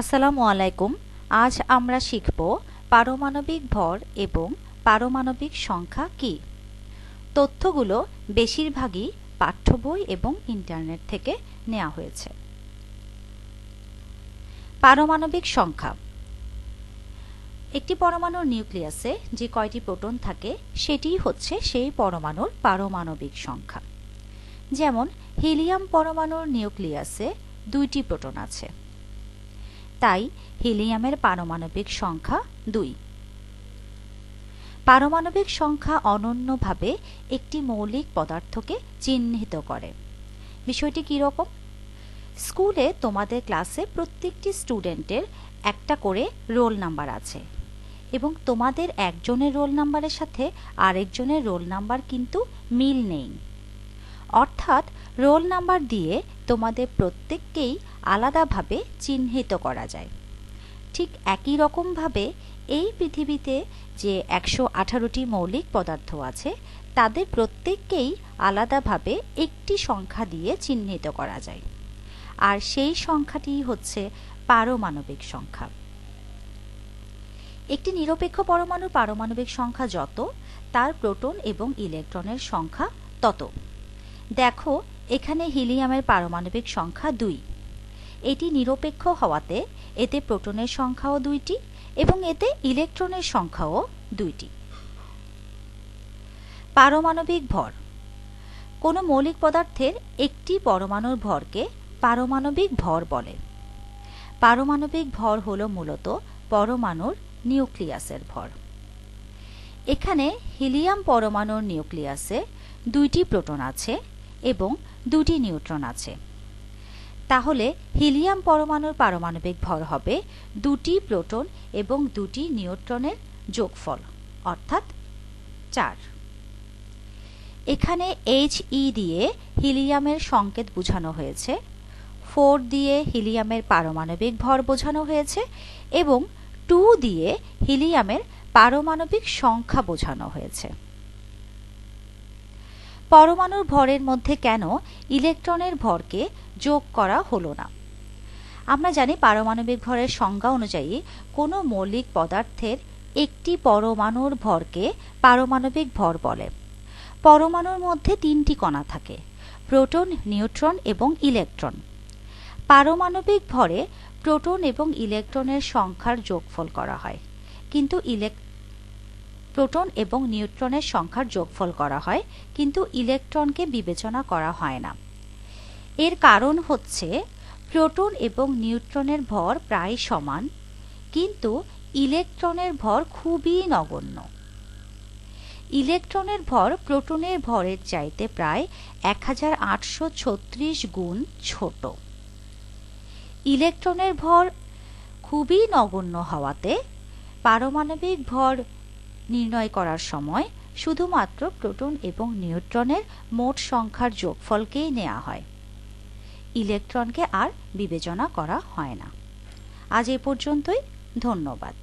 আসসালামু আলাইকুম। আজ আমরা শিখব পারমাণবিক ভর এবং পারমাণবিক সংখ্যা কি। তথ্যগুলো বেশিরভাগই পাঠ্য বই এবং ইন্টারনেট থেকে নেওয়া হয়েছে। পারমাণবিক সংখ্যা। একটি পরমাণুর নিউক্লিয়াসে যে কয়টি প্রোটন থাকে সেটিই হচ্ছে সেই পরমাণুর পারমাণবিক সংখ্যা। যেমন হিলিয়াম পরমাণুর নিউক্লিয়াসে 2টি প্রোটন আছে, তাই হিলিয়ামের পারমাণবিক সংখ্যা 2। পারমাণবিক সংখ্যা অনন্যভাবে একটি মৌলিক পদার্থকে চিহ্নিত করে। বিষয়টি কি রকম? স্কুলে তোমাদের ক্লাসে প্রত্যেকটি স্টুডেন্টের একটা করে রোল নাম্বার আছে এবং তোমাদের একজনের রোল নাম্বারের সাথে আরেকজনের রোল নাম্বার কিন্তু মিল নেই। অর্থাৎ রোল নাম্বার দিয়ে তোমাদের প্রত্যেককেই আলাদাভাবে চিহ্নিত করা যায়। ঠিক একই রকমভাবে এই পৃথিবীতে যে 118টি মৌলিক পদার্থ আছে তাদের প্রত্যেককেই আলাদাভাবে একটি সংখ্যা দিয়ে চিহ্নিত করা যায়, আর সেই সংখ্যাটি হচ্ছে পারমাণবিক সংখ্যা। একটি নিরপেক্ষ পরমাণুর পারমাণবিক সংখ্যা যত, তার প্রোটন এবং ইলেকট্রনের সংখ্যা তত। দেখো, এখানে হিলিয়ামের পারমাণবিক সংখ্যা 2। এটি নিরপেক্ষ হওয়াতে এতে প্রোটনের সংখ্যাও 2টি এবং এতে ইলেকট্রনের সংখ্যাও 2টি। পারমাণবিক ভর। কোনো মৌলিক পদার্থের একটি পরমাণুর ভরকে পারমাণবিক ভর বলে। পারমাণবিক ভর হলো মূলত পরমাণুর নিউক্লিয়াসের ভর। এখানে হিলিয়াম পরমাণুর নিউক্লিয়াসে 2টি প্রোটন আছে এবং 2টি নিউট্রন আছে। তাহলে হিলিয়াম পরমাণুর পারমাণবিক ভর হবে 2টি প্রোটন এবং 2টি নিউট্রনের যোগফল, অর্থাৎ 4। এখানে He দিয়ে হিলিয়ামের সংকেত বোঝানো হয়েছে, 4 দিয়ে হিলিয়ামের পারমাণবিক ভর বোঝানো হয়েছে এবং 2 দিয়ে হিলিয়ামের পারমাণবিক সংখ্যা বোঝানো হয়েছে। পরমাণুর ভরের মধ্যে কেন ইলেকট্রনের ভরকে যোগ করা হলো না? আমরা জানি পারমাণবিক ভরের সংজ্ঞা অনুযায়ী কোনো মৌলিক পদার্থের একটি পরমাণুর ভরকে পারমাণবিক ভর বলে। পরমাণুর মধ্যে 3টি কণা থাকে, প্রোটন, নিউট্রন এবং ইলেকট্রন। পারমাণবিক ভরে প্রোটন এবং ইলেকট্রনের সংখ্যার যোগফল করা হয়, কিন্তু প্রোটন এবং নিউট্রনের সংখ্যার যোগফল করা হয়, কিন্তু ইলেকট্রনকে বিবেচনা করা হয় না। এর কারণ হচ্ছে প্রোটন এবং নিউট্রনের ভর প্রায় সমান, কিন্তু ইলেকট্রনের ভর খুবই নগণ্য। ইলেকট্রনের ভর প্রোটনের ভরের চাইতে প্রায় 1836 গুণ ছোট। ইলেকট্রনের ভর খুবই নগণ্য হওয়াতে পারমাণবিক ভর নির্ণয় করার সময় শুধুমাত্র প্রোটন এবং নিউট্রনের মোট সংখ্যার যোগফলকেই নেওয়া হয়, ইলেকট্রনকে আর বিবেচনা করা হয় না। আজ এ পর্যন্তই। ধন্যবাদ।